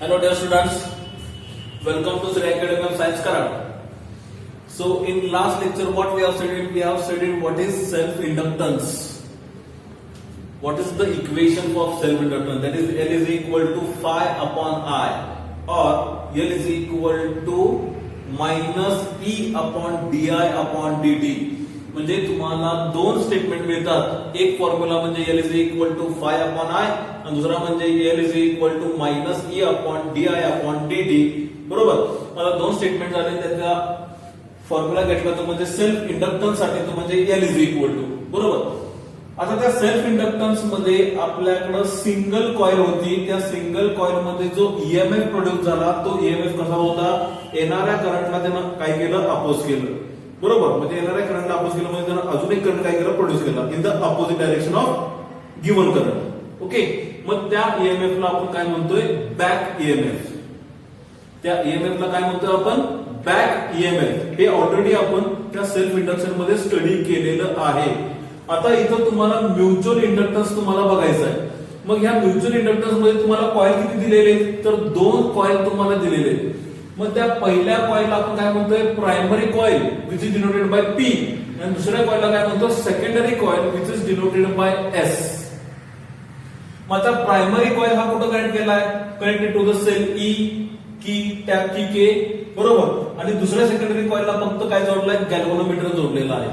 Hello dear students, welcome to Sri Academy of Science Karad. So in last lecture what we have studied what is self-inductance. What is the equation for self-inductance? That is L is equal to phi upon I or L is equal to minus E upon di upon dt. म्हणजे तुम्हाला दोन statement मिळतात. एक formula म्हणजे L is equal to phi upon I आणि दुसरा म्हणजे L is equal to minus E upon di upon dt. बरोबर. मला दोन स्टेटमेंट झाले त्याचा फॉर्म्युला घेतला तो म्हणजे सेल्फ इंडक्टन्स साठी तो म्हणजे L इज इक्वल टू. बरोबर. आता त्या सेल्फ इंडक्टन्स मध्ये आपल्याकडे सिंगल कॉइल होती. त्या सिंगल कॉइल मध्ये जो ईएमएफ प्रोड्यूस झाला तो ईएमएफ कसा होता? येणाऱ्या करंटला त्यानं काय केलं? अपोज केलं. बरोबर. म्हणजे येणाऱ्या करंटला अपोज केलं म्हणजे त्यानं अजून एक करंट काय केलं? प्रोड्यूस केला in the opposite direction of given current. Okay. मग त्या ईएमएफ ला आपण काय म्हणतोय? Back EMF. त्या ईएमएफ ला काय म्हणतोय आपण? Back EMF. हे ऑलरेडी आपण त्या सेल्फ इंडक्शन मध्ये स्टडी केलेलं आहे. आता इथं तुम्हाला म्युच्युअल इंडक्टन्स तुम्हाला बघायचं आहे. मग ह्या म्युच्युअल इंडक्टन्स मध्ये तुम्हाला कॉइल किती दिलेले? तर दोन कॉइल तुम्हाला दिलेले. मग त्या पहिल्या कॉइलला आपण काय म्हणतोय? Primary coil which is denoted by P आणि दुसऱ्या कॉइलला काय म्हणतो? Secondary coil which is denoted by S. मग आता प्रायमरी कॉइल हा कुठं कनेक्ट केलाय? Connected to the cell E key tap key K. बरोबर. आणि दुसऱ्या सेकंडरी कॉइलला फक्त काय जोडलाय? गॅल्व्हनोमीटर जोडलेला आहे.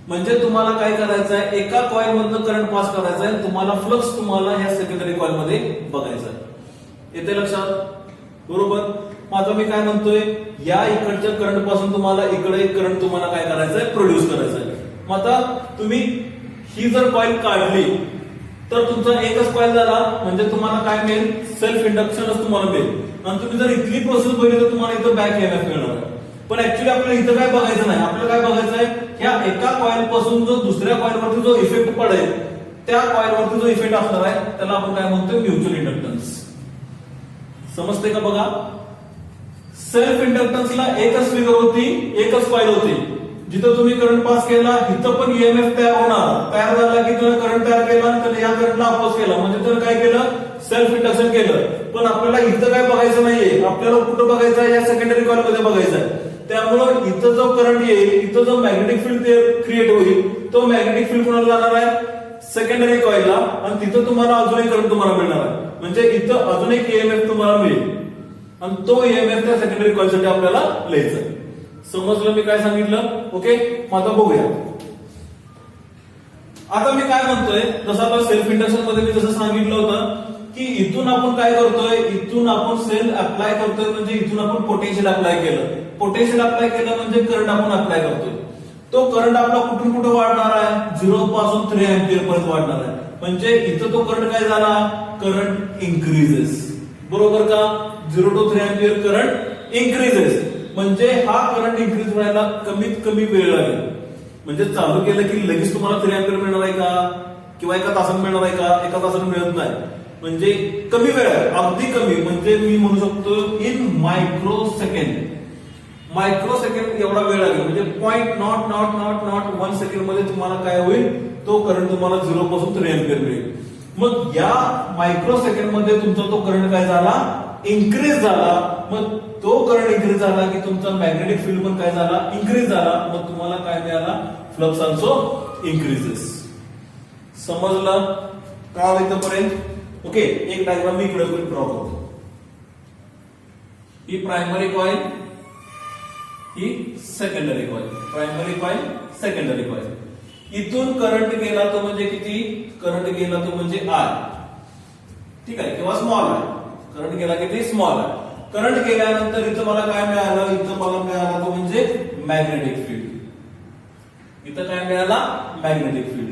म्हणजे तुम्हाला काय करायचं आहे? एका कॉइल मधनं करंट पास करायचा आहे. तुम्हाला फ्लक्स तुम्हाला ह्या सेकंडरी कॉइल मध्ये बघायचा आहे. येते लक्षात? बरोबर. आता मी काय म्हणतोय? या इकडच्या करंट पासून तुम्हाला इकडे एक करंट तुम्हाला काय करायचंय? प्रोड्यूस करायचंय. मग आता तुम्ही ही जर कॉइल काढली तर तुमचा एकच कॉइल झाला म्हणजे तुम्हाला काय मिळेल? सेल्फ इंडक्शनच तुम्हाला मिळेल. आणि तुम्ही जर इथली प्रोसेस बघितली तर तुम्हाला इथं बॅक ईएमएफ मिळणार आहे. पण ऍक्च्युली आपल्याला इथं काय बघायचं नाही. आपल्याला काय बघायचं आहे? ह्या एका कॉइल पासून जो दुसऱ्या कॉइल वरती जो इफेक्ट पडेल त्या कॉइल वरती जो इफेक्ट असणार आहे त्याला आपण काय म्हणतोय? Mutual inductance. समजते का? बघा. सेल्फ इंडक्टन्सला एकच फिगर होती, एकच कॉइल होती. जिथं तुम्ही करंट पास केला इथं पण ईएमएफ तयार होणार. तयार झाला की त्यानं करंट तयार केला आणि त्याने या करंटला अपोज केला म्हणजे त्यानं काय केलं? सेल्फ इंडक्शन केलं. पण आपल्याला इथं काय बघायचं नाहीये. आपल्याला कुठं बघायचं आहे? या सेकंडरी कॉइल मध्ये बघायचं आहे. त्यामुळं इथं जो करंट येईल, इथं जो मॅग्नेटिक फील्ड क्रिएट होईल तो मॅग्नेटिक फील्ड कोणाला जाणार आहे? सेकंडरी कॉइलला. आणि तिथं तुम्हाला अजून एक करंट तुम्हाला मिळणार आहे. म्हणजे इथं अजून एक ईएमएफ तुम्हाला मिळेल आणि तो ईएमएफ त्या सेकंडरी कॉइलसाठी आपल्याला लिहायचा. समजलं मी काय सांगितलं? ओके. मग आता बघूया. आता मी काय म्हणतोय? जसं आपण सेल्फ इंडक्शन मध्ये मी जसं सांगितलं होतं की इथून आपण काय करतोय? इथून आपण सेल अप्लाय करतोय म्हणजे इथून आपण पोटेन्शियल अप्लाय केलं. पोटेन्शियल अप्लाय केलं म्हणजे करंट आपण अप्लाय करतोय. तो करंट आपला कुठून कुठे वाढणार आहे? 0 पासून 3 अँपिअर पर्यंत वाढणार आहे. म्हणजे इथं तो करंट काय झाला? Current increases. बरोबर का? 0 to 3 अँपिअर करंट इन्क्रीजेस. म्हणजे हा करंट इन्क्रीज व्हायला कमीत कमी वेळ लागेल. म्हणजे चालू केलं की लगेच तुम्हाला 3 अँपिअर मिळणार आहे का? किंवा एका तासात मिळणार आहे का? एका तासात मिळत नाही. म्हणजे कमी वेळ आहे. अगदी कमी. म्हणजे मी म्हणू शकतो in micro second. Micro second एवढा वेळ लागेल. म्हणजे 0.00001 सेकंड मध्ये तुम्हाला काय होईल? तो करंट तुम्हाला 0 पासून 3 अँपिअर मिळेल. मग या मायक्रो सेकंड मध्ये तुमचा तो करंट काय झाला? इन्क्रीज झाला. मग तो करंट इन्क्रीज झाला की तुमचा मॅग्नेटिक फील्ड पण काय झाला? इन्क्रीज झाला. मग तुम्हाला काय मिळाला? Flux also increases. समजलं का इथपर्यंत? ओके. एक डायग्राम मी इकडे ड्रॉ करतो. ही प्रायमरी कॉइल, ही secondary coil. Primary coil, secondary coil. इथून करंट गेला तो म्हणजे किती? करंट गेला तो म्हणजे आय. ठीक आहे. किंवा स्मॉल आय. करंट गेला किती? Small I. करंट गेल्यानंतर इथं मला काय मिळालं? इथं मला मिळाला तो म्हणजे मॅग्नेटिक फील्ड. इथं काय मिळाला? Magnetic field.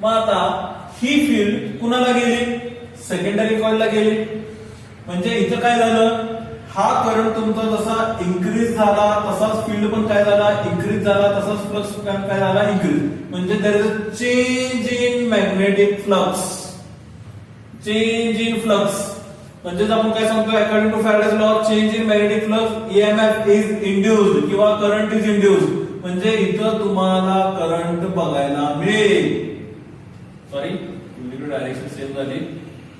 मग आता ही फील्ड कुणाला गेली? सेकंडरी कॉइलला गेली. म्हणजे इथं काय झालं? हा करंट तुमचा जसा इन्क्रीज झाला तसाच फील्ड पण काय झाला? इन्क्रीज झाला. तसाच फ्लक्स काय झाला? इन्क्रीज. म्हणजे there is a change in magnetic flux. Change in flux म्हणजे आपण काय सांगतो? According to Faraday's law change in magnetic flux EMF is induced किंवा करंट इज इंड्यूस्ड. म्हणजे इथं तुम्हाला करंट बघायला मिळेल. सॉरी डायरेक्शन सेम झाली.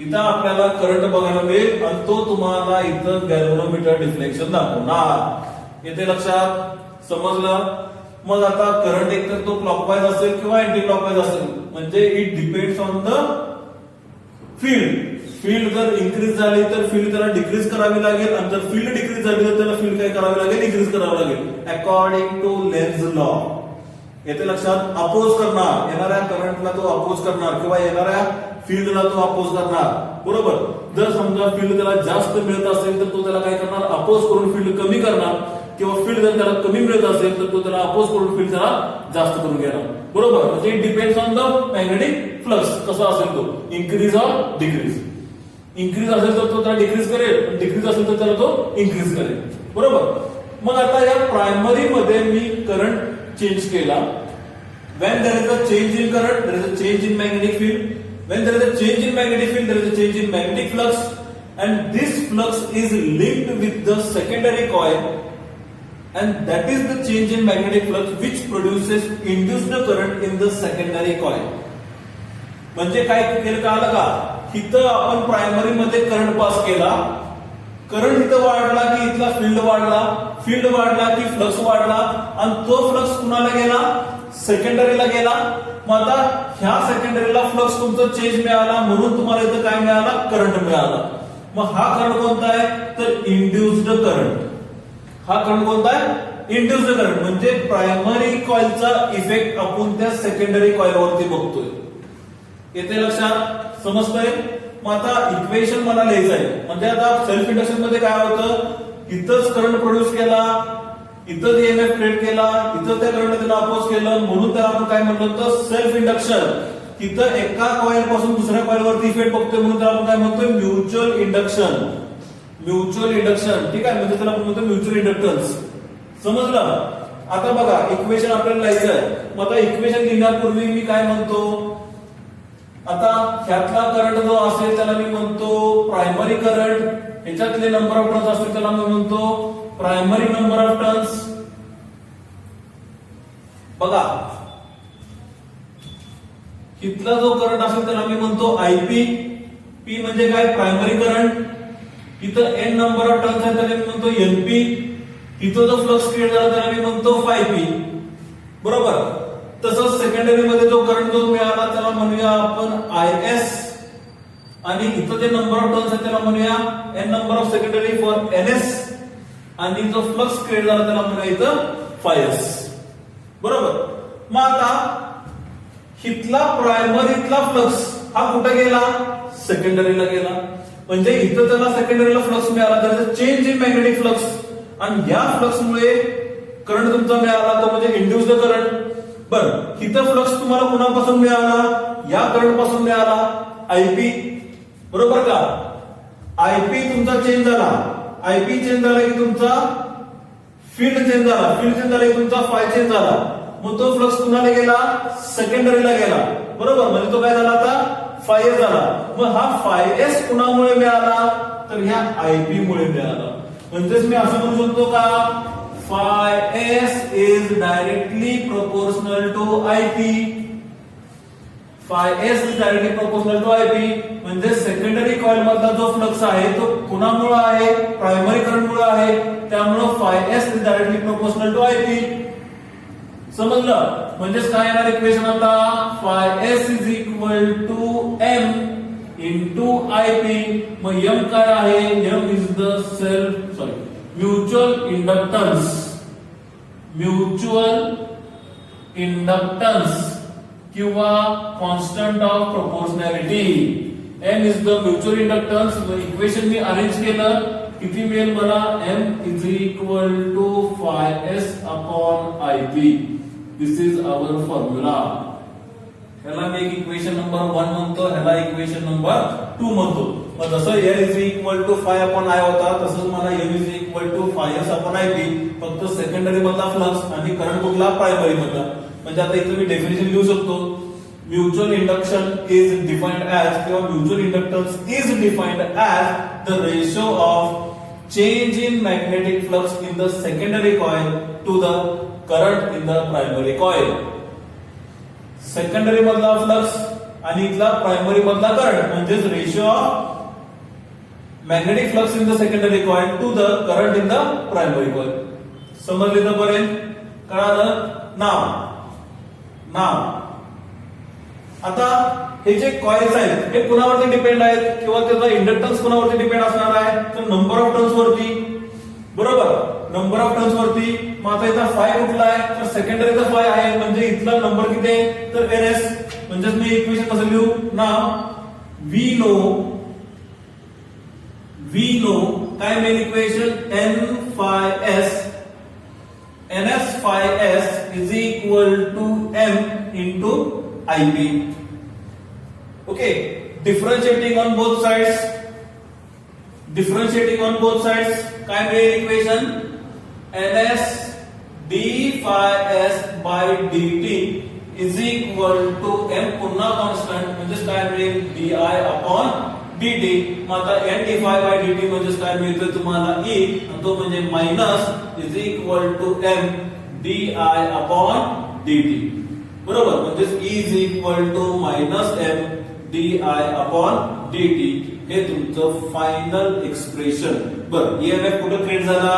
इथं आपल्याला करंट बघायला मिळेल आणि तो तुम्हाला इथं गॅल्व्हनोमीटर डिफ्लेक्शन दाखवणार. येते लक्षात? समजलं? मग आता करंट एकतर तो क्लॉकवाईज असेल किंवा अँटी क्लॉकवाईज असेल, म्हणजे it depends on the field. Field जर इन्क्रीज झाली तर फील्ड त्याला डिक्रीज करावी लागेल, आणि जर फील्ड डिक्रीज झाली तर त्याला फील्ड काय करावी लागेल? डिक्रीज करावी लागेल अकॉर्डिंग टू लेन्झ लॉ. येते लक्षात? अपोज करणार, येणाऱ्या करंटला तो अपोज करणार किंवा येणाऱ्या फील्डला तो अपोज करणार. बरोबर? जर समजा फील्ड त्याला जास्त मिळत असेल तर तो त्याला काय करणार? अपोज करून फील्ड कमी करणार, किंवा फील्ड जर त्याला कमी मिळत असेल तर तो त्याला अपोज करून फील्ड त्याला जास्त करून घेणार. बरोबर? म्हणजे it depends on the magnetic flux. कसा असेल तो? Increase or decrease. इन्क्रीज असेल तर तो त्याला डिक्रीज करेल, डिक्रीज असेल तर त्याला तो इन्क्रीज करेल. बरोबर? मग आता या प्रायमरी मध्ये मी करंट चेंज केला. when there is a change in current, there is a change in magnetic field. When there is a change in magnetic field, there is a change in magnetic flux, and this flux is linked with the secondary coil, and that is the change in magnetic flux which produces induced current in the secondary coil. म्हणजे काय केलं कळलं का? इथं आपण primary मध्ये current pass केला, current इथं वाढला की इथला फील्ड वाढला, फील्ड वाढला की फ्लक्स वाढला, आणि तो फ्लक्स कुणाला गेला? सेकंडरीला गेला. मग आता ह्या सेकंडरीला फ्लक्स तुमचा चेंज मिळाला, म्हणून तुम्हाला इथं काय मिळाला? करंट मिळाला. मग हा करंट कोणता आहे? तर इंड्युस्ड करंट. हा करंट कोणता आहे? Induced current. म्हणजे प्रायमरी कॉइलचा इफेक्ट आपण त्या सेकंडरी कॉइलवरती बघतोय. येते लक्षात? समजतंय? मग आता इक्वेशन मला लिहायचं आहे. म्हणजे आता सेल्फ इंडक्शन मध्ये काय होतं? इथंच करंट प्रोड्यूस केला, इथं ईएमएफ क्रिएट केला, इथं त्या करंट त्याला अपोज केलं, म्हणून त्याला आपण काय म्हणतो? तर सेल्फ इंडक्शन. इथं एका कॉइल पासून दुसऱ्या कॉइल वरती इफेक्ट बघतोय, म्हणून त्याला आपण काय म्हणतोय? Mutual induction. Mutual induction. ठीक आहे? म्हणजे त्याला आपण म्हणतो म्युच्युअल इंडक्टन्स. समजलं? आता बघा इक्वेशन आपल्याला लिहायचं आहे. मग आता इक्वेशन लिहिण्यापूर्वी मी काय म्हणतो? आता ह्यातला करंट जो असेल त्याला मी म्हणतो प्रायमरी करंट. ह्याच्यातले नंबर ऑफ टर्न्स असतील त्याला मी म्हणतो प्रायमरी नंबर ऑफ टर्न्स. बघा इथला जो करंट असेल त्याला मी म्हणतो आयपी. पी म्हणजे काय? Primary current. इथं एन नंबर ऑफ टर्न्स आहे त्याला मी म्हणतो एनपी. इथं जो फ्लक्स क्रिएट झाला त्याला मी म्हणतो फायपी. बरोबर? तसंच सेकंडरी मध्ये जो करंट जो मिळाला त्याला म्हणूया आपण आय एस, आणि इथं जे नंबर ऑफ टर्न्स आहे त्याला म्हणूया N number of secondary for N S, आणि जो फ्लक्स क्रिएट झाला त्याला म्हणूया इथं फाय एस. बरोबर? मग आता इथला प्रायमरीतला फ्लक्स हा कुठे गेला? सेकंडरीला गेला. म्हणजे इथं त्याला सेकंडरीला फ्लक्स मिळाला, तर चेंज इन मॅग्नेटिक फ्लक्स, आणि या फ्लक्समुळे करंट तुमचा मिळाला, तो म्हणजे इंड्युस्ड करंट. बरं, इथं फ्लक्स तुम्हाला कुणापासून मिळाला? या करंट पासून मिळाला, आयपी. बरोबर का? आयपी तुमचा चेंज झाला, आयपी चेंज झाला की तुमचा फील्ड चेंज झाला, फील्ड चेंज झाला की तुमचा फाय चेंज झाला. मग तो फ्लक्स कुणाला गेला? सेकंडरीला गेला. बरोबर? म्हणजे तो काय झाला? आता फाय एस झाला. मग हा फाय एस कुणामुळे मिळाला? तर ह्या आयपी मुळे मिळाला. म्हणजेच मी असं म्हणू शकतो का? Phi S is directly proportional to IP. Phi S is directly proportional to IP. म्हणजे सेकंडरी कॉइल मधला जो फ्लक्स आहे तो कुणामुळे आहे? प्रायमरी करंट मुळे आहे. त्यामुळे Phi S is directly proportional to IP. समजलं? म्हणजेच काय येणार इक्वेशन आता? Phi S is equal to M into IP. मग M काय आहे? M is the mutual inductance. Mutual inductance किंवा constant of proportionality. M is the mutual inductance. Equation मी अरेंज केलं, किती मिळेल मला? M is equal to phi S upon I P. This is our formula. ह्याला मी एक इक्वेशन नंबर 1 म्हणतो, ह्याला इक्वेशन नंबर 2 म्हणतो. मग जसं L is equal to phi upon I होता, तसंच मला M is equal to phi S upon I P. फक्त सेकंडरी मधला फ्लक्स आणि करंट कुठला? प्रायमरी मधला. म्हणजे आता इथं मी डेफिनेशन लिहू शकतो. Mutual induction is defined as, किंवा mutual inductance is defined as the ratio of change in magnetic flux in the secondary coil to the current in the primary coil. Secondary मधला flux आणि इथला primary मधला current म्हणजेच ratio of magnetic flux in the secondary coil to the current in the primary coil. समजले तर पर्यंत कळालं. नाव आता हे जे कॉइल्स आहेत हे कुणावरती डिपेंड आहेत किंवा त्याचा इंडक्टन्स कुणावरती डिपेंड असणार आहे तर नंबर ऑफ टर्न्स वरती. बरोबर, नंबर ऑफ टर्न्स वरती. मग आता इथं फाय कुठला आहे तर सेकंडरीचा फाय आहे म्हणजे इथला नंबर किती आहे तर एनएस. म्हणजेच मी इक्वेशन कसं लिहू नाव वी नो काय main equation N phi S ns phi s is equal to m into ip. Okay, differentiating on both sides काय मिळेल equation ns d phi s by dt is equal to m पुन्हा constant म्हणजे काय मिळेल di upon dt. मग आता n d phi by dt म्हणजे काय मिळतं तुम्हाला e आणि तो म्हणजे minus is equal to m di upon dt. बरोबर, म्हणजे e is equal to minus m di upon dt हे तुमचं फायनल एक्सप्रेशन. बरं, ईएमएफ कुठे क्रिएट झाला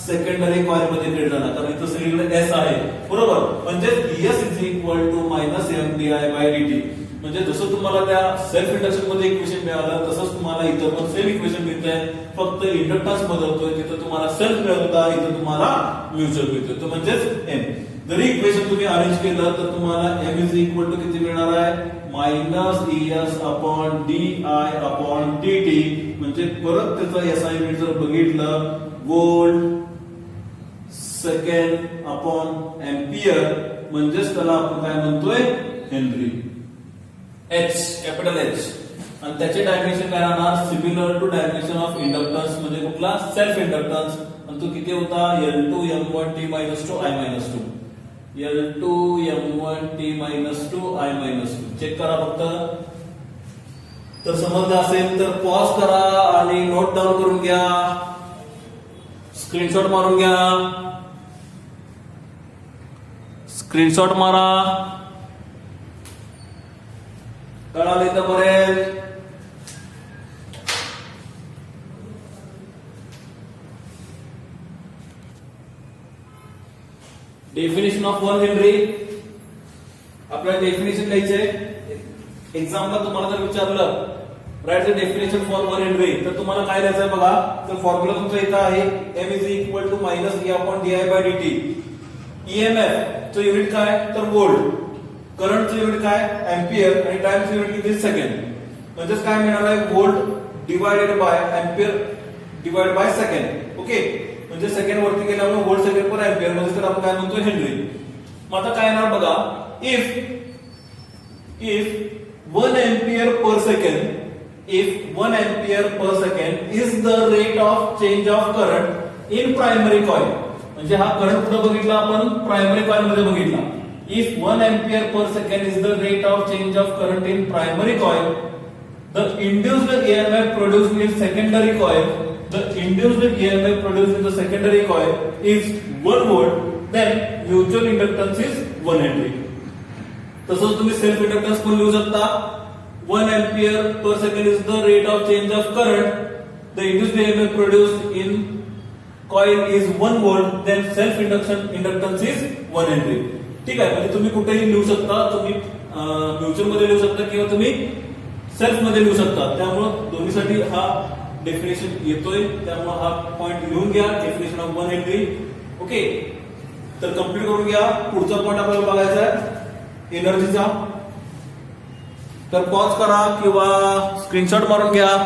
सेकंडरी कॉइल मध्ये क्रिएट झाला कारण इथं सगळीकडे एस आहे. बरोबर, म्हणजे s is equal to minus m di by dt. म्हणजे जसं तुम्हाला त्या सेल्फ इंडक्शन मध्ये इक्वेशन मिळालं तसंच तुम्हाला इथं पण सेम इक्वेशन मिळतंय, फक्त इंडक्टन्स बदलतोय. तिथं तुम्हाला सेल्फ मिळत होता, इथं तुम्हाला म्युच्युअल मिळतोय. तो म्हणजेच एम. जरी इक्वेशन तुम्ही अरेंज केलं तर तुम्हाला एम इज इक्वल टू किती मिळणार आहे minus ds upon di upon dt. म्हणजे परत त्याचा एसआय युनिट जर बघितलं वोल्ट सेकंड अपॉन एम्पियर म्हणजेच त्याला आपण काय म्हणतोय हेनरी. H कॅपिटल H आणि त्याचे डायमेन्शन काय राहणार similar to dimension of inductance म्हणजे कुठला सेल्फ इंडक्टन्स. आणि तो किती होता L2 M1 T -2 I -2 L2 M1 T -2 I -2. Check करा फक्त. तर समजलं असेल तर पॉज करा आणि नोट डाऊन करून घ्या, स्क्रीनशॉट मारून घ्या. स्क्रीनशॉट मारा. कळाले तर बरेच. डेफिनेशन ऑफ 1 हेनरी आपल्याला डेफिनेशन लिहायचे. एक्झामला तुम्हाला जर विचारलं write the definition for 1 Henry तर तुम्हाला काय लिहायचं बघा. तर फॉर्म्युला तुमचा इथं आहे m is equal to minus e upon di by dt. EMF चं युनिट काय तर वोल्ट, करंटचं युनिट काय एम्पियर आणि टाइमचं युनिट किती सेकंड. म्हणजेच काय मिळणार आहे volt divided by ampere divide by second. Okay, म्हणजे सेकंड वरती गेल्यामुळे वोल्ट सेकंड पर एम्पियर म्हणजे तर आपण काय म्हणतो हेनरी. मग आता काय येणार बघा if 1 ampere per second is the rate of change of current in primary coil. म्हणजे हा करंट कुठे बघितला आपण प्रायमरी कॉइल मध्ये बघितला. If 1 ampere per second is the rate of change of current in primary coil, the induced EMF produced in secondary coil is 1 volt, then mutual inductance is 1 Henry. तसंच तुम्ही self inductance पण लिहू शकता. 1 ampere per second is the rate of change of current. The induced EMF produced in coil is 1 volt, then self inductance is 1 Henry. ठीक आहे, म्हणजे तुम्ही कुठेही लिहू शकता. तुम्ही म्युच्युअल मध्ये लिहू शकता किंवा तुम्ही सेल्फ मध्ये लिहू शकता. त्यामुळे दोन्हीसाठी हा डेफिनेशन येतोय. त्यामुळे हा पॉइंट लिहून घ्या डेफिनेशन ऑफ 1 हेनरी. ओके, तर कम्प्लीट करून घ्या. पुढचा पॉइंट आपल्याला बघायचा आहे एनर्जीचा. तर पॉज करा किंवा स्क्रीनशॉट मारून घ्या.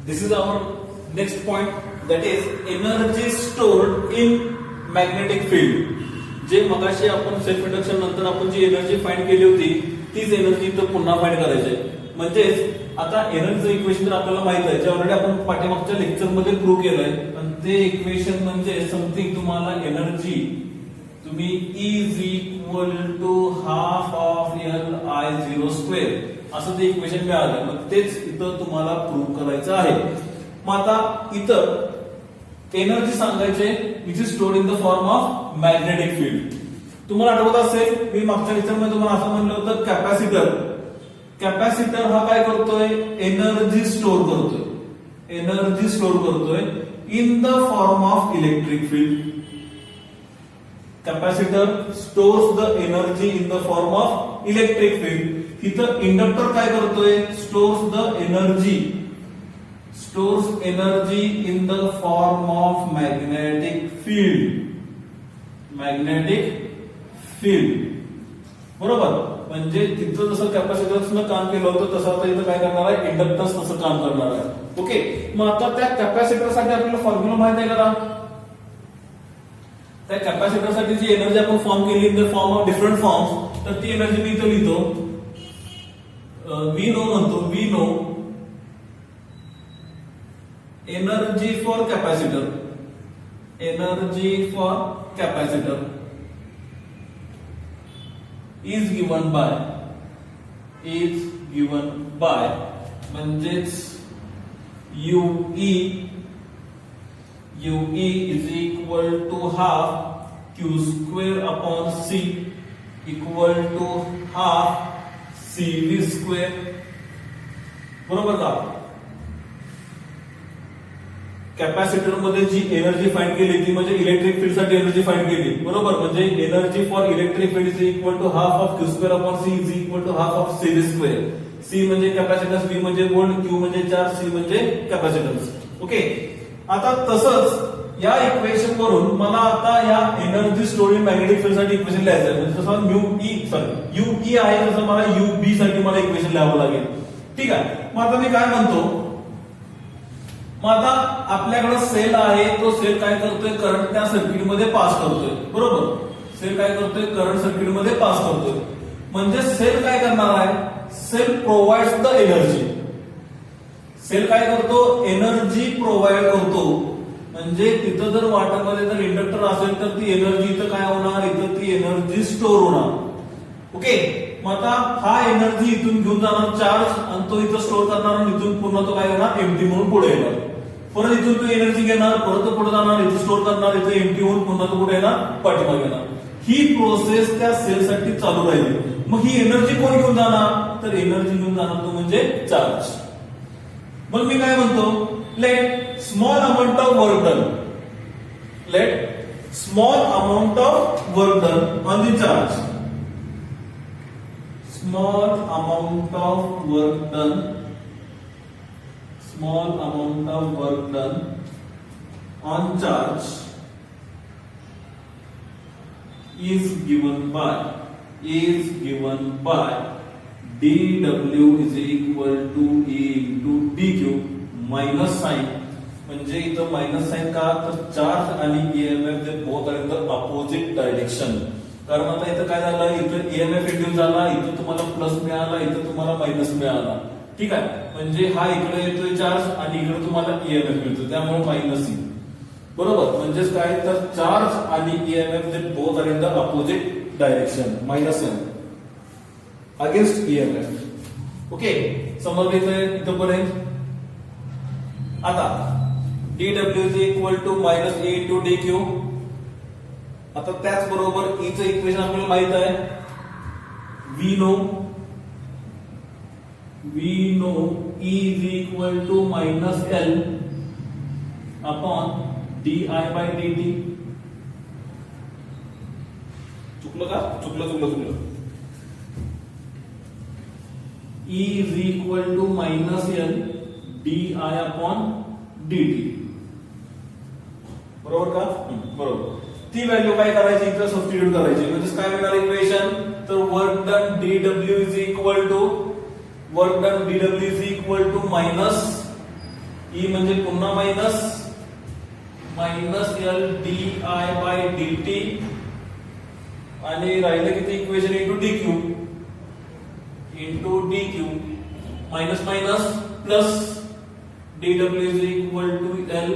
This is our next point, that is energy stored in magnetic field. जे मगाशी आपण सेल्फ इंडक्शन नंतर आपण जी एनर्जी फाइंड केली होती तीच एनर्जी इथं पुन्हा फाइंड करायची. म्हणजेच आता एनर्जीचं इक्वेशन तर आपल्याला माहित आहे, जे ऑलरेडी आपण पाठीमागच्या लेक्चर मध्ये प्रूव्ह केलंय. आणि ते इक्वेशन म्हणजे समथिंग तुम्हाला एनर्जी तुम्ही E is equal to half of Li02 असं ते इक्वेशन मिळालं. मग तेच इथं तुम्हाला प्रूव्ह करायचं आहे. मग आता इथं एनर्जी सांगायचे which is stored in the form of magnetic field. तुम्हाला आठवत असेल मी मागच्या लेक्चरमध्ये तुम्हाला असं म्हणलं होतं कॅपॅसिटर हा काय करतोय एनर्जी स्टोअर करतोय in the form of electric field capacitor stores the energy in the form of electric field इथं इंडक्टर काय करतोय stores the energy in the form of magnetic field बरोबर म्हणजे तिथं जसं कॅपॅसिटन्सनं काम केलं होतं तसं आता इथं काय करणार आहे इंडक्टन्स तसं काम करणार आहे ओके मग आता त्या कॅपॅसिटरसाठी आपल्याला फॉर्म्युला माहित आहे का त्या कॅपॅसिटरसाठी जी एनर्जी आपण फॉर्म केली in the form of different forms तर ती एनर्जी मी इथं लिहितो we know energy for capacitor is given by म्हणजेच UE is equal to half Q square upon C equal to half CV square बरोबर का कॅपॅसिटर मध्ये जी एनर्जी फाइंड केली ती म्हणजे इलेक्ट्रिक फील्ड साठी एनर्जी फाइंड केली बरोबर म्हणजे energy for electric field is equal to half of Q square upon C is equal to half of C square C म्हणजे कॅपॅसिटन्स बी म्हणजे वोल्ट क्यू म्हणजे चार्ज सी म्हणजे capacitance okay आता तसंच या इक्वेशन वरून मला आता या एनर्जी स्टोअर्ड मॅग्नेटिक फील्ड साठी इक्वेशन लिहायचं आहे म्हणजे जसं युई आहे तसं मला युबी साठी मला इक्वेशन लिहावं लागेल ठीक आहे मग आता मी काय म्हणतो मग आता आपल्याकडे सेल आहे तो सेल काय करतोय करंट त्या सर्किट मध्ये पास करतोय बरोबर सेल काय करतोय करंट सर्किट मध्ये पास करतोय म्हणजे सेल काय करणार आहे cell provides the energy cell काय करतो एनर्जी प्रोव्हाइड करतो म्हणजे तिथं जर वाटरमध्ये जर इंडक्टर असेल तर ती एनर्जी इथं काय होणार इथं ती एनर्जी स्टोअर होणार ओके मग आता हा एनर्जी इथून घेऊन जाणार चार्ज आणि तो इथं स्टोअर करणार आणि इथून पुन्हा तो काय होणार एम्प्टी म्हणून पुढे येणार परत इथून तो एनर्जी घेणार परत तो पुढे जाणार इथे स्टोअर करणार इथे एम्प्टी होऊन पुन्हा तो पुढे येणार पाठीमागे येणार ही प्रोसेस त्या सेलसाठी चालू राहिली मग ही एनर्जी कोण घेऊन जाणार तर एनर्जी घेऊन जाणार तो म्हणजे चार्ज मग मी काय म्हणतो let small amount of work done on the charge small amount of work done on charge is given by dw is equal to E into dq minus sign म्हणजे इथं मायनस साइन का तर charge आणि EMF जे both are in the opposite direction कारण आता इथं काय झालं इथं ईएमएफ इंड्यूस झाला इथं तुम्हाला प्लस मिळाला इथं तुम्हाला मायनस मिळाला ठीक आहे म्हणजे हा इकडे येतोय चार्ज आणि इकडे तुम्हाला ईएमएफ मिळतो त्यामुळे मायनस ई बरोबर म्हणजेच काय तर चार्ज आणि ईएमएफ जे both are in the opposite direction minus M against EMF okay समजलं इथपर्यंत आता dw is equal to minus E into dq आता त्याच बरोबर E चं इक्वेशन आपल्याला माहित आहे we know E is equal to minus L upon di by dt चुकलं का चुकलं E is equal to minus L di upon dt बरोबर का बरोबर ती व्हॅल्यू काय करायची इथं सबस्टिट्यूट करायची म्हणजे काय मिळणार इक्वेशन तर work done dw is equal to minus E म्हणजे पुन्हा minus L di by dt आणि राहिलं किती equation into dq minus plus dw is equal to L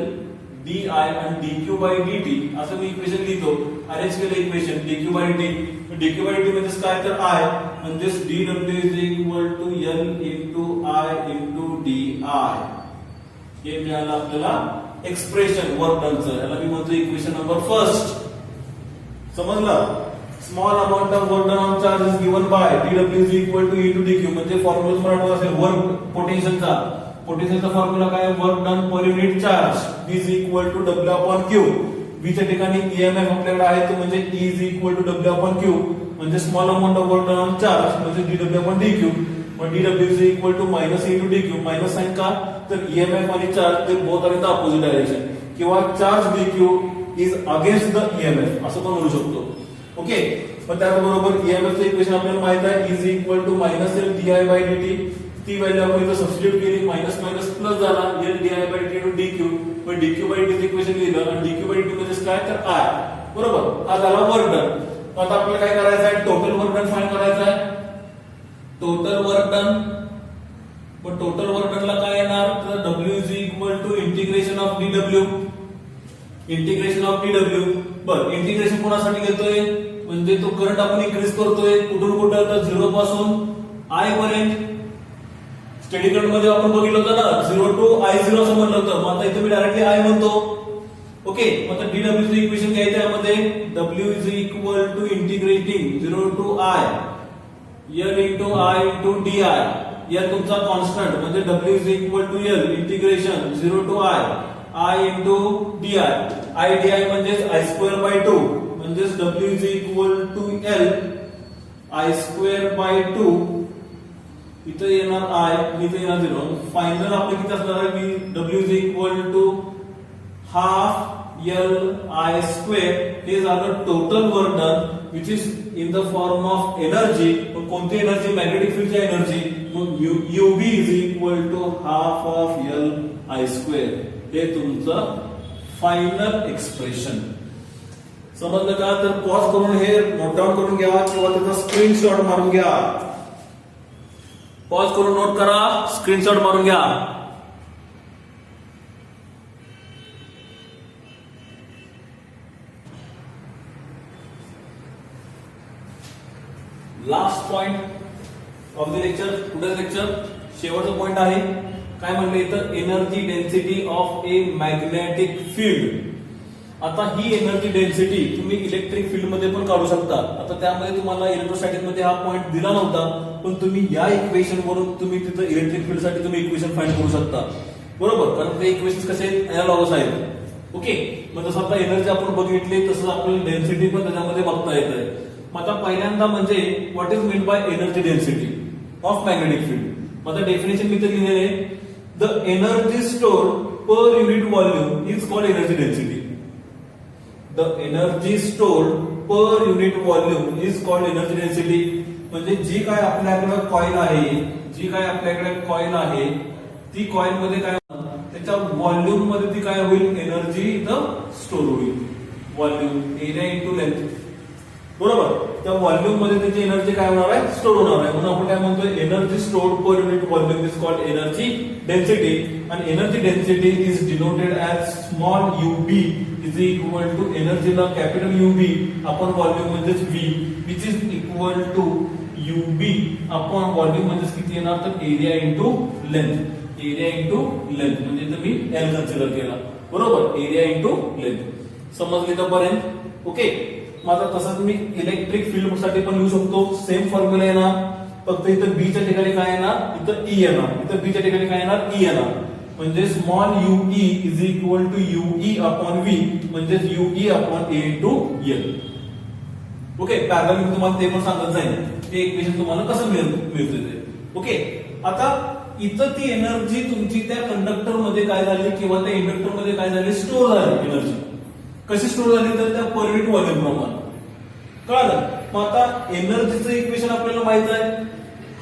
di and dq by dt असं मी इक्वेशन लिहितो अरेंज केलं equation dq by dt म्हणजे काय तर I म्हणजे dw is equal to L into I into di हे मिळालं आपल्याला एक्सप्रेशन वर्क डनचं याला मी म्हणतो इक्वेशन नंबर फर्स्ट समजलं small amount of work done on charge is given by dw is equal to e to dq म्हणजे formula तुम्हाला आठवत असेल वर्क पोटेन्शियलचा फॉर्म्युला काय work done per unit charge is equal to w upon q v च्या ठिकाणी EMF आपल्याकडे आहे तो म्हणजे E is equal to w upon q म्हणजे small amount of work done on charge म्हणजे dw अपॉन dq मग dw is equal to minus e to dq minus sign का तर ईएमएफ आणि चार्ज ते both are in the opposite direction किंवा charge dq is against the EMF असं पण म्हणू शकतो ओके मग त्याबरोबर ईएमएफ चे इक्वेशन आपल्याला माहित आहे is equal to minus L D I by dt ती व्हॅल्यू आपण इथे सबस्टिट्यूट केली मायनस मायनस प्लस झाला L D I by dt to dq मग dq बाय dt चे इक्वेशन लिहिलं आणि dq बाय dt म्हणजे काय तर i बरोबर हा झाला वर्क डन आता आपल्याला काय करायचं आहे टोटल वर्क डन फाइंड करायचं आहे टोटल वर्क डन पण टोटल वर्क डन ला काय येणार तर w is equal to integration of dw integration of dw बर इंटिग्रेशन कोणासाठी घेतोय म्हणजे तो करंट आपण इन्क्रीज करतोय कुठून कुठे तर 0 पासून I पर्यंत स्टेडी करंट मध्ये आपण बघितलं होतं ना 0 टू I0 असं म्हणलं होतं मग आता इथे मी डायरेक्टली I म्हणतो ओके मग आता dw चे इक्वेशन घ्यायचं यामध्ये w is equal to integrating 0 to I l into I into di l तुमचा कॉन्स्टंट म्हणजे w is equal to l integration 0 to I into di I di म्हणजे I square by 2 म्हणजे w is equal to l I square by 2 इथे येणार I इथे येणार 0 final आपले किती असणार आहे की w is equal to half l I square हे झालं total work done which is in the form of energy कोणती एनर्जी मॅग्नेटिक फील्डची एनर्जी मग UV is equal to half of L I square हे तुमचं फायनल एक्सप्रेशन समजलं का तर पॉज करून हे नोट डाऊन करून घ्या किंवा त्याचा स्क्रीनशॉट मारून घ्या पॉज करून नोट करा स्क्रीनशॉट मारून घ्या last point of the lecture today's lecture शेवटचा पॉइंट आहे काय म्हणले इथं energy density of a magnetic field आता ही एनर्जी डेन्सिटी तुम्ही इलेक्ट्रिक फील्ड मध्ये पण काढू शकता आता त्यामध्ये तुम्हाला इलेक्ट्रोस्टॅटिक मध्ये हा पॉइंट दिला नव्हता पण तुम्ही या इक्वेशन वरून तुम्ही तिथं इलेक्ट्रिक फील्ड साठी तुम्ही इक्वेशन फाइंड करू शकता बरोबर कारण ते इक्वेशन कसे एनालॉगस आहेत ओके मग जसं आता एनर्जी आपण बघितली तसंच आपल्याला डेन्सिटी पण त्याच्यामध्ये बघता येत आहे मग आता पहिल्यांदा म्हणजे what is mean by energy density of magnetic field मग आता डेफिनेशन मी तर लिहिलेले the energy store per unit volume is called energy density the energy store per unit volume is called energy density म्हणजे जी काय आपल्याकडे कॉइल आहे ती coil मध्ये काय त्याच्या व्हॉल्यूम मध्ये ती काय होईल एनर्जी इथं स्टोर होईल व्हॉल्यूम एरिया इंटू लेंथ बरोबर त्या व्हॉल्यूम मध्ये त्याची एनर्जी काय होणार आहे स्टोर होणार आहे म्हणून आपण काय म्हणतोय energy stored per unit volume is called energy density आणि energy density is denoted as small UB is equal to एनर्जीला कॅपिटल UB अपॉन व्हॉल्यूम म्हणजेच V which is equal to UB upon volume म्हणजेच किती येणार तर area into length म्हणजे इथं मी L consider केला बरोबर एरिया इंटू लेंथ समजली तर पर्यंत ओके माझा तसंच मी इलेक्ट्रिक फील्ड साठी पण लिहू शकतो सेम फॉर्म्युला येणार फक्त इथं बी च्या ठिकाणी काय येणार इथं ई येणार इथं बी च्या ठिकाणी काय येणार ई येणार म्हणजे स्मॉल ue is equal to ue upon v म्हणजे ue upon a into l okay parallel मी तुम्हाला ते पण सांगत जाईल ते इक्वेशन तुम्हाला कसं मिळतं ते ओके आता इथं ती एनर्जी तुमची त्या कंडक्टर मध्ये काय झाली किंवा त्या इंडक्टर मध्ये काय झाली स्टोर झाली एनर्जी कशी स्टोर झाली तर त्या पर युनिट व्हॉल्यूम प्रमाणे कळलं मग आता एनर्जीचं इक्वेशन आपल्याला माहित आहे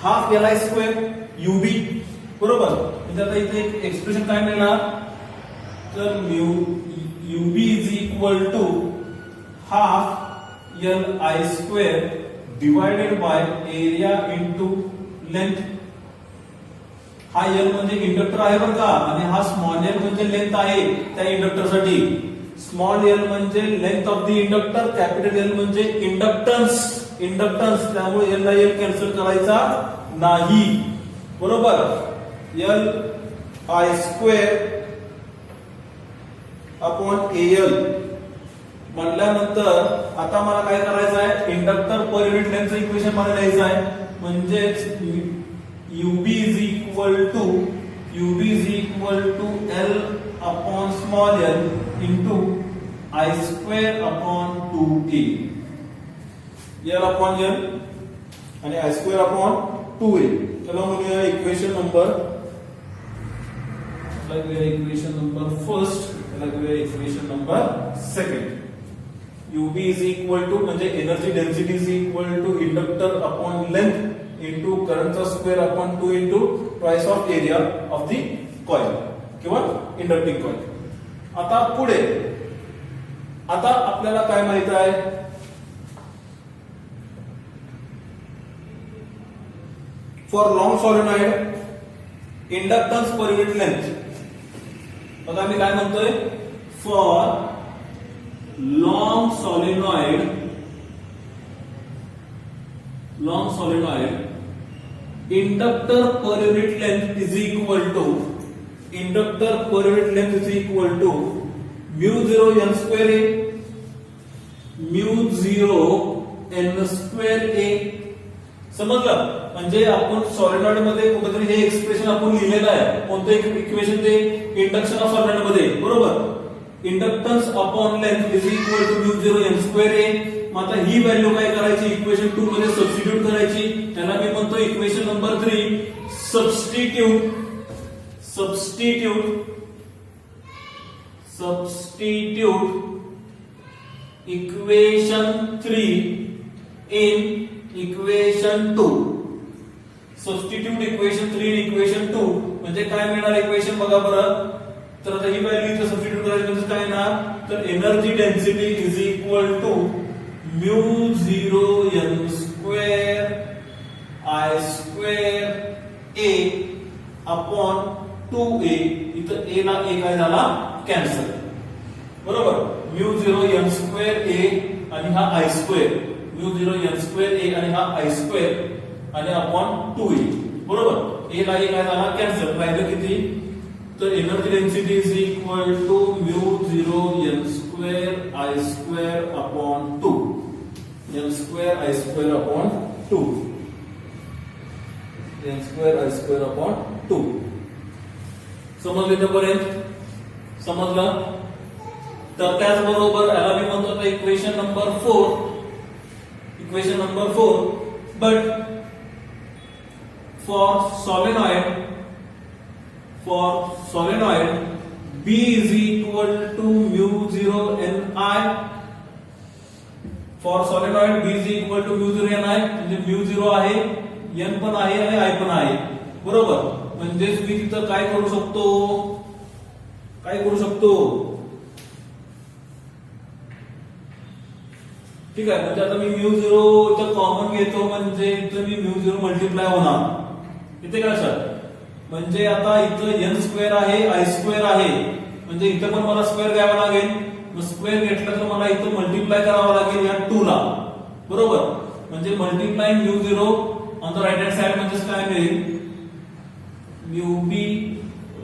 हाफ Li स्क्वेअर UB बरोबर म्हणजे आता इथे एक एक्सप्रेशन काय मिळणार तर UB is equal to half Li square divided by area into length हा L म्हणजे इंडक्टर आहे बरं का आणि हा स्मॉल l म्हणजे लेंथ आहे त्या इंडक्टरसाठी स्मॉल l म्हणजे length of the inductor capital L म्हणजे इंडक्टन्स त्यामुळे L ला L कॅन्सल करायचा नाही बरोबर Li स्क्वेअर अपॉन AL म्हटल्यानंतर आता मला काय करायचं आहे, इंडक्टर पर युनिट लेंथचं इक्वेशन मला लिहायचं आहे. म्हणजेच UB is equal to L upon small l into I square upon 2A. L upon L आणि I square upon 2A. चला म्हणूया equation number first, equation number second. UB is equal to म्हणजे energy density is equal to inductor upon length into करंटचा square upon 2 into twice of area of the coil किंवा inducting coil. आता पुढे आता आपल्याला काय माहित आहे, for long solenoid inductance per unit length. बघा मी काय म्हणतोय, for long solenoid inductor per unit length is equal to mu 0 n square a mu 0 n square a. समजलं? म्हणजे आपण सॉलिनॉइड मध्ये कुठेतरी हे एक्सप्रेशन आपण लिहिलेलं आहे. कोणतं इक्वेशन ते, इंडक्शन ऑफ सॉलिनॉइड मध्ये, बरोबर. Inductance upon length is equal to mu 0 n square a. मग आता ही व्हॅल्यू काय करायची, इक्वेशन 2 मध्ये सबस्टिट्यूट करायची. त्याला मी म्हणतो equation number 3 substitute equation 3 in equation 2. Substitute equation 3 in equation 2 म्हणजे काय मिळणार इक्वेशन बघा बरं. तर आता ही व्हॅल्यू इथे सबस्टिट्यूट करायची म्हणजे काय ना, तर energy density is equal to mu 0 n square I square a upon 2a. इथं a ला a काय झाला, कॅन्सल, बरोबर. म्यू 0 n स्क्वेअर a आणि हा I square, mu 0 n square a आणि हा I स्क्वेअर आणि अपॉन 2a, बरोबर. a ला a काय झाला, कॅन्सल. राहिलं किती, तर energy density is equal to mu 0 n square I square upon 2, n square I square upon 2, n square I square upon 2. समजलं इथपर्यंत? समजलं? तर त्याचबरोबर याला मी म्हणतो आता equation number 4. But for solenoid B is equal to mu 0 ni. For solenoid B is equal to mu 0 ni म्हणजे mu 0 आहे, n पण आहे आणि I पण आहे, बरोबर. म्हणजेच मी तिथं काय करू शकतो, ठीक आहे. म्हणजे आता मी म्यू 0 इथं कॉमन घेतो, म्हणजे इथं मी म्यू 0 मल्टिप्लाय होणार इथे काय सर, म्हणजे आता इथं n स्क्वेअर आहे I स्क्वेअर आहे, म्हणजे इथं पण मला स्क्वेअर घ्यावा लागेल. मग स्क्वेअर घेतलं तर मला इथं मल्टिप्लाय करावं लागेल या 2 ला, बरोबर. म्हणजे multiply mu 0 on the right hand side म्हणजे काय मिळेल,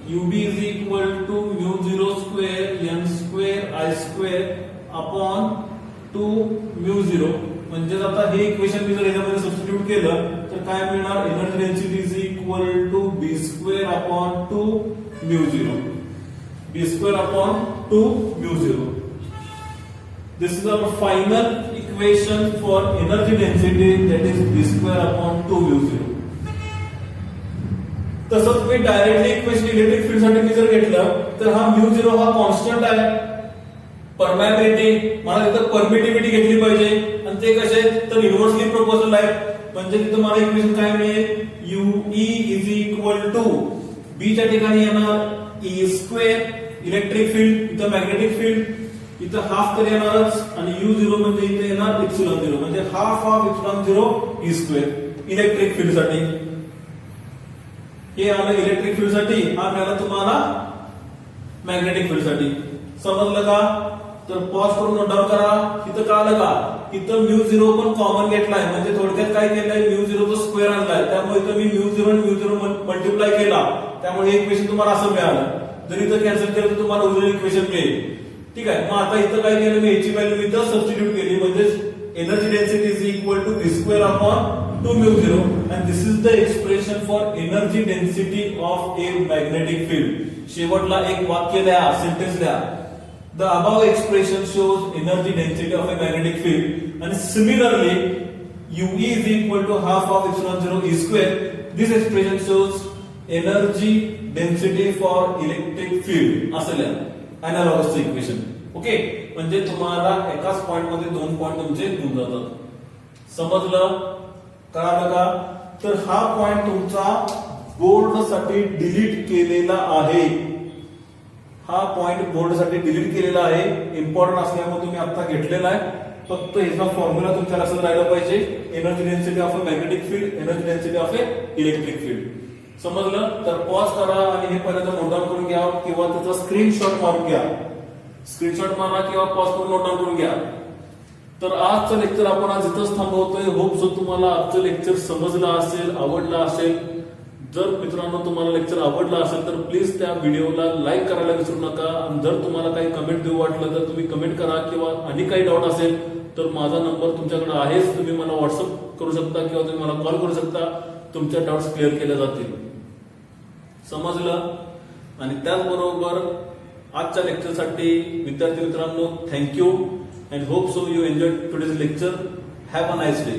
UB is equal to mu 0 square n square I square upon 2 mu 0. म्हणजे आता हे इक्वेशन मी जर याच्यामध्ये सबस्टिट्यूट केलं तर काय मिळणार, energy density is equal to b square upon 2 mu 0, b square upon 2 mu 0. This is our final equation for energy density, that is b square upon 2 mu 0. तसंच मी डायरेक्टली इक्वेशन इलेक्ट्रिक फील्ड साठी मी जर घेतलं तर हा mu 0 हा constant आहे. Permeability मला तिथं परमिटिव्हिटी घेतली पाहिजे आणि ते कसे तर इन्व्हर्सली प्रोपोर्शनल आहे. म्हणजे तिथं मला इक्वेशन काय मिळेल, UE is equal to B च्या ठिकाणी येणार E स्क्वेअर इलेक्ट्रिक फील्ड, इथं मॅग्नेटिक फील्ड, इथं हाफ तर येणारच आणि U0 म्हणजे इथे येणार एप्सिलॉन 0 म्हणजे half of epsilon 0 E square electric field साठी. हे आलं इलेक्ट्रिक फील्ड साठी, हा मिळाला तुम्हाला मॅग्नेटिक फील्ड साठी. समजलं का? तर पॉज करून नोट डाऊन करा. इथं का आलं का, इथं म्यू 0 पण कॉमन घेतलाय, म्हणजे थोडक्यात काय केलंय, म्यू 0 चा स्क्वेअर आणलाय, त्यामुळे इथं मी म्यू 0 आणि म्यू 0 मल्टिप्लाय केला, त्यामुळे हे इक्वेशन तुम्हाला असं मिळालं. जर इथं कॅन्सल केलं तर तुम्हाला ओरिजिनल इक्वेशन मिळेल. ठीक आहे. मग आता इथं काय केलं मी याची व्हॅल्यू इथं सबस्टिट्यूट केली म्हणजे energy density is equal to v² upon 2μ0 and this is the expression for energy density of a magnetic field. शेवटला एक वाक्य लिहा, सेंटेन्स लिहा. The above expression shows energy density of a magnetic field and similarly UE is equal to half of epsilon 0 E square. This expression shows energy density for electric field. असं लिहा. Analogous equation. Okay, म्हणजे तुम्हाला एकाच point मध्ये दोन point तुमचे होऊन जातात. समजलं? कळालं का? तर हा पॉइंट तुमचा बोर्ड साठी डिलीट केलेला आहे. हा पॉइंट बोर्ड साठी डिलीट केलेला आहे. इम्पॉर्टंट असल्यामुळे तुम्ही आता घेतलेला आहे. फक्त याचा फॉर्म्युला तुमच्या लक्षात राहिला पाहिजे. Energy density of a magnetic field, energy density of A electric field. समजलं? तर पॉज करा आणि हे पहिल्यांदा नोट डाऊन करून घ्या किंवा त्याचा स्क्रीनशॉट मारून घ्या. स्क्रीनशॉट मारा किंवा पॉज करून नोट डाऊन करून घ्या. तर आजचं लेक्चर आपण आज इथंच थांबवतोय. होप सो तुम्हाला आजचं लेक्चर समजलं असेल, आवडलं असेल. जर मित्रांनो तुम्हाला लेक्चर आवडला असेल तर प्लीज त्या व्हिडिओला लाईक करायला विसरू नका. आणि जर तुम्हाला काही कमेंट देऊ वाटलं तर तुम्ही कमेंट करा किंवा आणि काही डाऊट असेल तर माझा नंबर तुमच्याकडे आहेच. तुम्ही मला व्हॉट्सअप करू शकता किंवा तुम्ही मला कॉल करू शकता. तुमच्या डाऊट्स क्लिअर केले जातील. समजलं? आणि त्याचबरोबर आजच्या लेक्चरसाठी विद्यार्थी मित्रांनो thank you and hope so you enjoy today's lecture. Have a nice day.